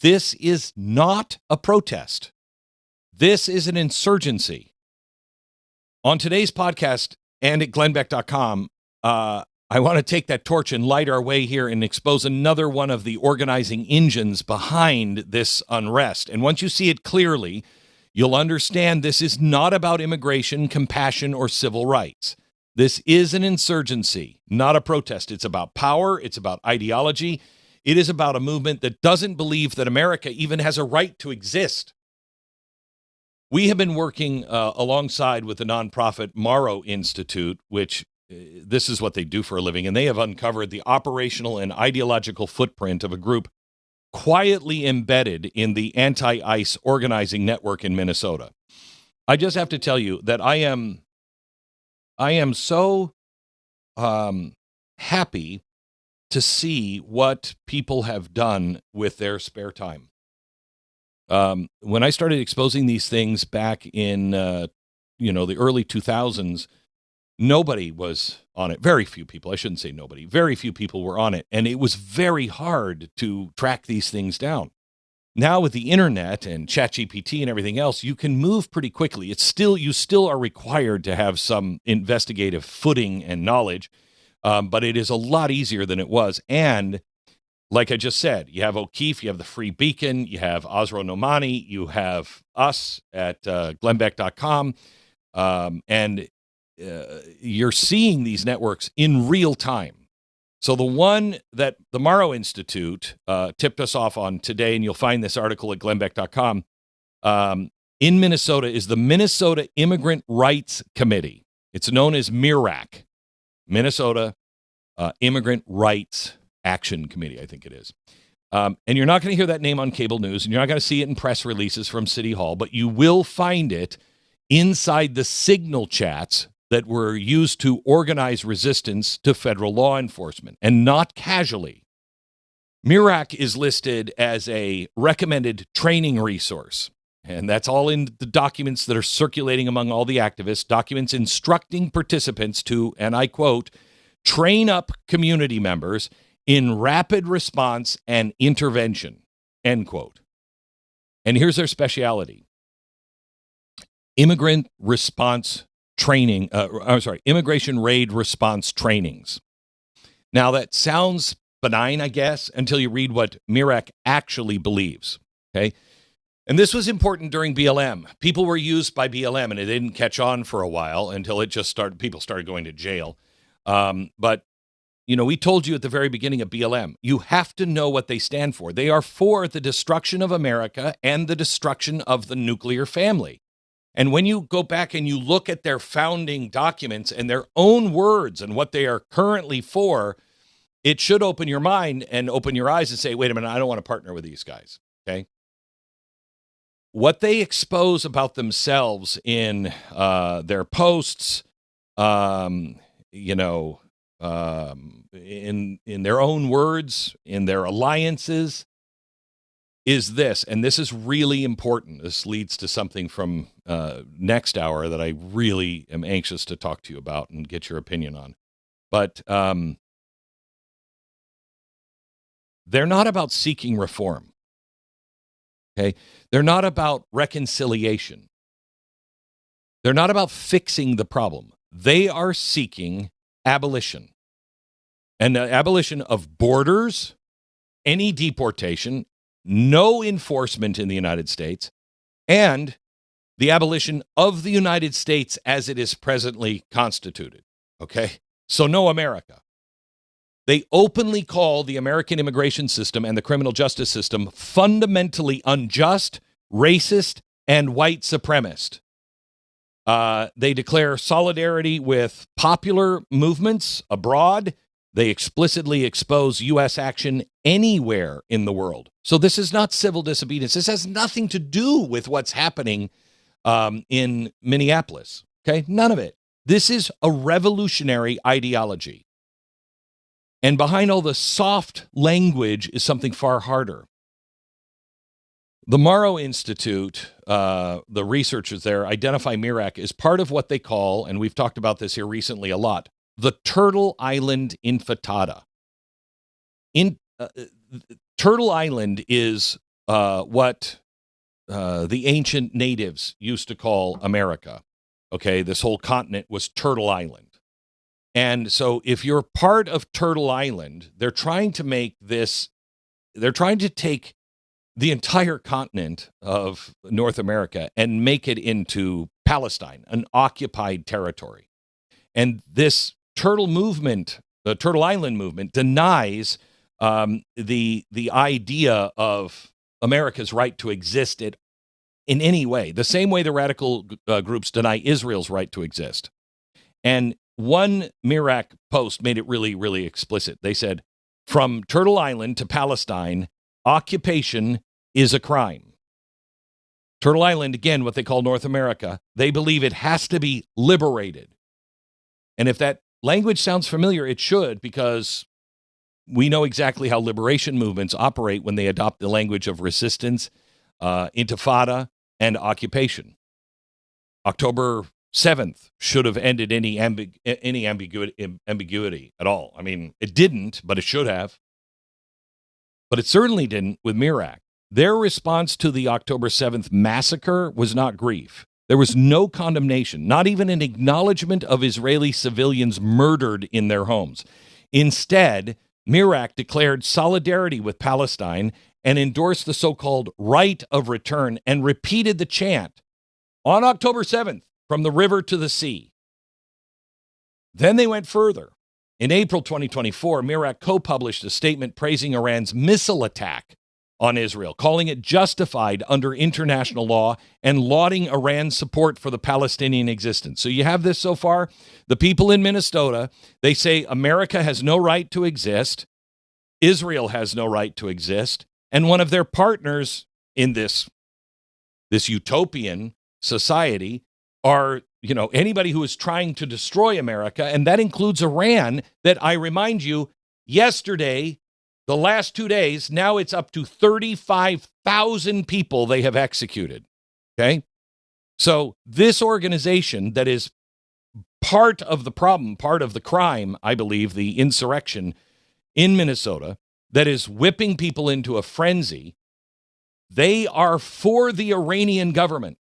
This is not a protest. This is an insurgency. On today's podcast and at glennbeck.com, I want to take that torch and light our way here and expose another one of the organizing engines behind this unrest. And once you see it clearly, you'll understand this is not about immigration, compassion, or civil rights. This is an insurgency, not a protest. It's about power. It's about ideology. It is about a movement that doesn't believe that America even has a right to exist. We have been working alongside with the nonprofit Mauro Institute, which this is what they do for a living, and they have uncovered the operational and ideological footprint of a group quietly embedded in the anti-ICE organizing network in Minnesota. I just have to tell you that I am so happy to see what people have done with their spare time. When I started exposing these things back in the early 2000s, nobody was on it. Very few people. I shouldn't say nobody. Very few people were on it. And it was very hard to track these things down. Now with the internet and ChatGPT and everything else, you can move pretty quickly. You still are required to have some investigative footing and knowledge, but it is a lot easier than it was. And like I just said, you have O'Keefe, you have the Free Beacon, you have Osro Nomani, you have us at glennbeck.com, and you're seeing these networks in real time. So the one that the Mauro Institute tipped us off on today, and you'll find this article at glennbeck.com, in Minnesota is the Minnesota Immigrant Rights Committee. It's known as MIRAC, Minnesota Immigrant Rights Action Committee, I think it is. And you're not going to hear that name on cable news, and you're not going to see it in press releases from City Hall, but you will find it inside the signal chats that were used to organize resistance to federal law enforcement, and not casually. MIRAC is listed as a recommended training resource, and that's all in the documents that are circulating among all the activists, documents instructing participants to, and I quote, train up community members in rapid response and intervention, end quote. And here's their specialty. Immigration raid response trainings. Now that sounds benign, I guess, until you read what MIRAC actually believes, okay? And this was important during BLM. People were used by BLM, and it didn't catch on for a while until people started going to jail. But, we told you at the very beginning of BLM, you have to know what they stand for. They are for the destruction of America and the destruction of the nuclear family. And when you go back and you look at their founding documents and their own words and what they are currently for, it should open your mind and open your eyes and say, wait a minute, I don't want to partner with these guys, okay? What they expose about themselves in their posts, in their own words, in their alliances, is this, and this is really important. This leads to something from next hour that I really am anxious to talk to you about and get your opinion on. But they're not about seeking reform. Okay? They're not about reconciliation. They're not about fixing the problem. They are seeking abolition. And the abolition of borders, any deportation, no enforcement in the United States, and the abolition of the United States as it is presently constituted. Okay? So no America. They openly call the American immigration system and the criminal justice system fundamentally unjust, racist, and white supremacist. They declare solidarity with popular movements abroad. They explicitly expose U.S. action anywhere in the world. So this is not civil disobedience. This has nothing to do with what's happening in Minneapolis. Okay? None of it. This is a revolutionary ideology. And behind all the soft language is something far harder. The Mauro Institute, the researchers there, identify MIRAC as part of what they call, and we've talked about this here recently a lot, the Turtle Island Infatada. Turtle Island is what the ancient natives used to call America. Okay, this whole continent was Turtle Island. And so if you're part of Turtle Island, they're trying to take the entire continent of North America and make it into Palestine, an occupied territory. And this turtle movement, the Turtle Island movement, denies the idea of America's right to exist in any way, the same way the radical groups deny Israel's right to exist. And one MIRAC post made it really, really explicit. They said, from Turtle Island to Palestine, occupation is a crime. Turtle Island, again, what they call North America, they believe it has to be liberated. And if that language sounds familiar, it should, because we know exactly how liberation movements operate when they adopt the language of resistance, intifada, and occupation. October 7th should have ended any ambiguity at all. I mean, it didn't, but it should have. But it certainly didn't with MIRAC. Their response to the October 7th massacre was not grief. There was no condemnation, not even an acknowledgement of Israeli civilians murdered in their homes. Instead, MIRAC declared solidarity with Palestine and endorsed the so-called right of return and repeated the chant on October 7th, from the river to the sea. Then they went further. In April 2024, MIRAC co-published a statement praising Iran's missile attack on Israel, calling it justified under international law and lauding Iran's support for the Palestinian existence. So you have this so far. The people in Minnesota, they say America has no right to exist. Israel has no right to exist. And one of their partners in this utopian society are, anybody who is trying to destroy America, and that includes Iran, that I remind you, yesterday, the last 2 days, now it's up to 35,000 people they have executed, okay? So this organization that is part of the problem, part of the crime, I believe, the insurrection in Minnesota, that is whipping people into a frenzy, they are for the Iranian government.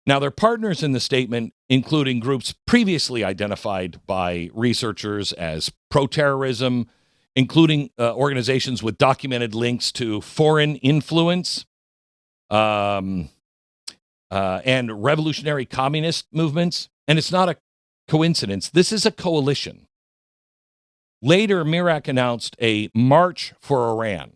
Now, their partners in the statement, including groups previously identified by researchers as pro-terrorism, including organizations with documented links to foreign influence and revolutionary communist movements. And it's not a coincidence. This is a coalition. Later, MIRAC announced a march for Iran.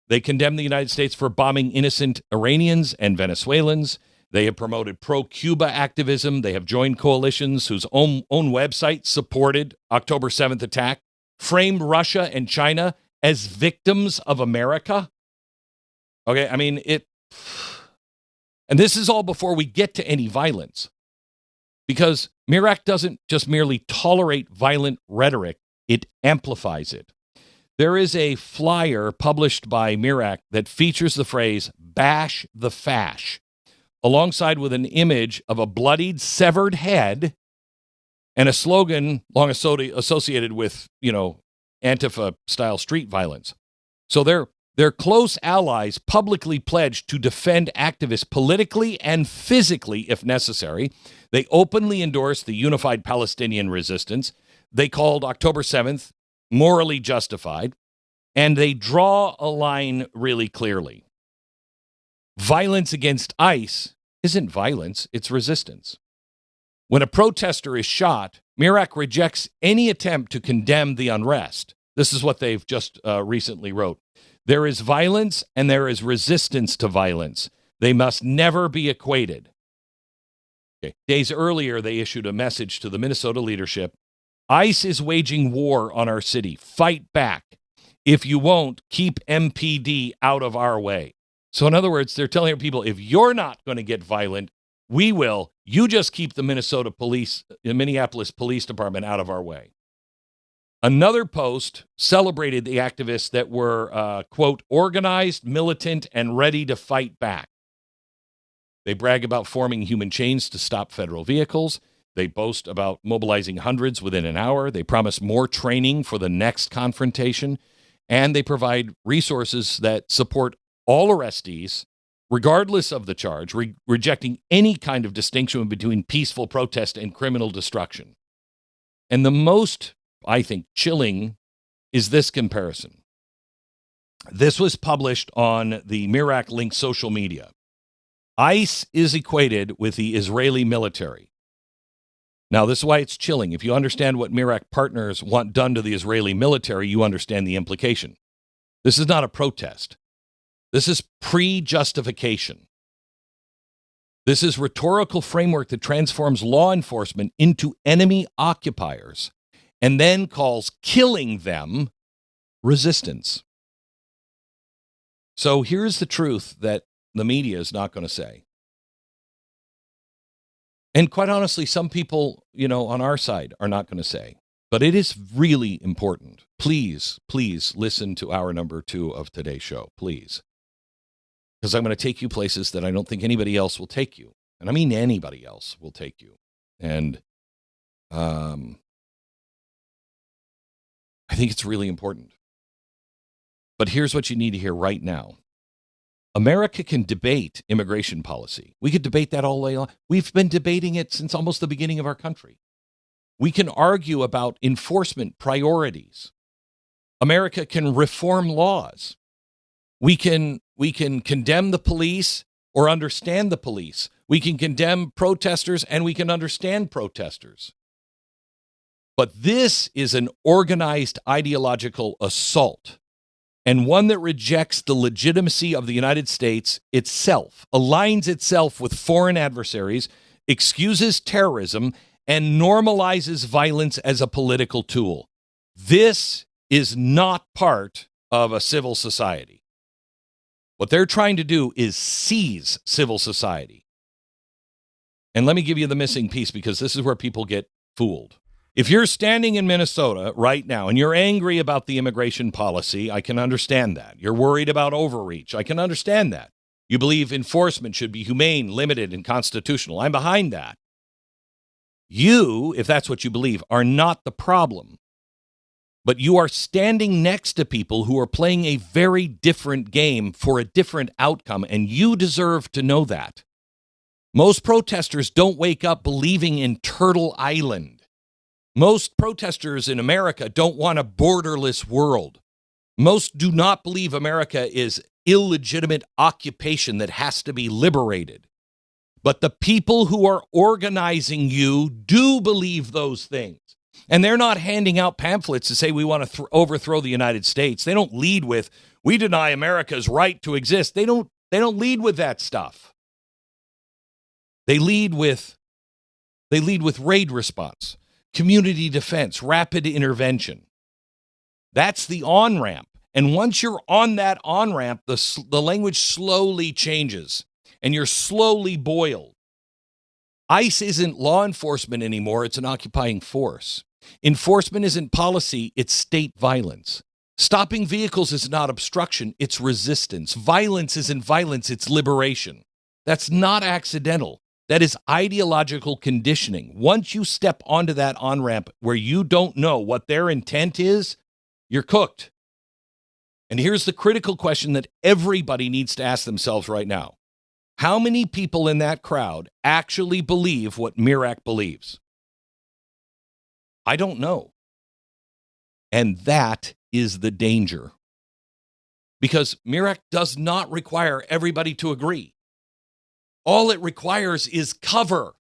They condemned the United States for bombing innocent Iranians and Venezuelans. They have promoted pro-Cuba activism. They have joined coalitions whose own website supported October 7th attack, framed Russia and China as victims of America. Okay, I mean, and this is all before we get to any violence, because MIRAC doesn't just merely tolerate violent rhetoric, it amplifies it. There is a flyer published by MIRAC that features the phrase, "bash the fash," alongside with an image of a bloodied, severed head and a slogan long associated with, Antifa-style street violence. So their close allies publicly pledged to defend activists politically and physically if necessary. They openly endorsed the unified Palestinian resistance. They called October 7th morally justified, and they draw a line really clearly. Violence against ICE isn't violence, it's resistance. When a protester is shot, MIRAC rejects any attempt to condemn the unrest. This is what they've just recently wrote. There is violence and there is resistance to violence. They must never be equated. Okay. Days earlier, they issued a message to the Minnesota leadership. ICE is waging war on our city. Fight back. If you won't, keep MPD out of our way. So in other words, they're telling people, if you're not going to get violent, we will. You just keep the Minneapolis Police Department out of our way. Another post celebrated the activists that were, quote, organized, militant, and ready to fight back. They brag about forming human chains to stop federal vehicles. They boast about mobilizing hundreds within an hour. They promise more training for the next confrontation. and they provide resources that support all arrestees, regardless of the charge, rejecting any kind of distinction between peaceful protest and criminal destruction. And the most, I think, chilling is this comparison. This was published on the MIRAC linked social media. ICE is equated with the Israeli military. Now, this is why it's chilling. If you understand what MIRAC partners want done to the Israeli military, you understand the implication. This is not a protest. This is pre-justification. This is rhetorical framework that transforms law enforcement into enemy occupiers and then calls killing them resistance. So here's the truth that the media is not going to say. And quite honestly, some people, on our side are not going to say. But it is really important. Please, please listen to hour number 2 of today's show, please. Because I'm going to take you places that I don't think anybody else will take you. And I mean anybody else will take you. And I think it's really important. But here's what you need to hear right now. America can debate immigration policy. We could debate that all day long. We've been debating it since almost the beginning of our country. We can argue about enforcement priorities. America can reform laws. We can condemn the police or understand the police. We can condemn protesters and we can understand protesters. But this is an organized ideological assault, and one that rejects the legitimacy of the United States itself, aligns itself with foreign adversaries, excuses terrorism, and normalizes violence as a political tool. This is not part of a civil society. What they're trying to do is seize civil society. And let me give you the missing piece, because this is where people get fooled. If you're standing in Minnesota right now and you're angry about the immigration policy, I can understand that. You're worried about overreach. I can understand that. You believe enforcement should be humane, limited, and constitutional. I'm behind that. You, if that's what you believe, are not the problem. But you are standing next to people who are playing a very different game for a different outcome, and you deserve to know that. Most protesters don't wake up believing in Turtle Island. Most protesters in America don't want a borderless world. Most do not believe America is illegitimate occupation that has to be liberated. But the people who are organizing you do believe those things. And they're not handing out pamphlets to say we want to overthrow the United States. They don't lead with, we deny America's right to exist. They don't lead with that stuff. They lead with raid response, community defense, rapid intervention. That's the on-ramp. And once you're on that on-ramp, the language slowly changes and you're slowly boiled. ICE isn't law enforcement anymore. It's an occupying force. Enforcement isn't policy. It's state violence. Stopping vehicles is not obstruction. It's resistance. Violence isn't violence. It's liberation. That's not accidental. That is ideological conditioning. Once you step onto that on-ramp where you don't know what their intent is, you're cooked. And here's the critical question that everybody needs to ask themselves right now. How many people in that crowd actually believe what MIRAC believes? I don't know. And that is the danger. Because MIRAC does not require everybody to agree. All it requires is cover.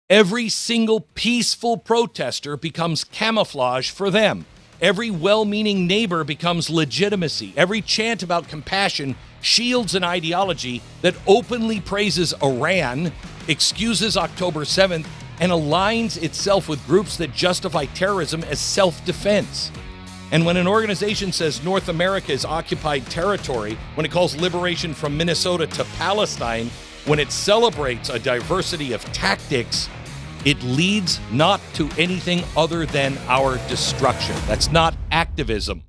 Every single peaceful protester becomes camouflage for them. Every well-meaning neighbor becomes legitimacy. Every chant about compassion shields an ideology that openly praises Iran, excuses October 7th, and aligns itself with groups that justify terrorism as self-defense. And when an organization says North America is occupied territory, when it calls liberation from Minnesota to Palestine, when it celebrates a diversity of tactics, it leads not to anything other than our destruction. That's not activism.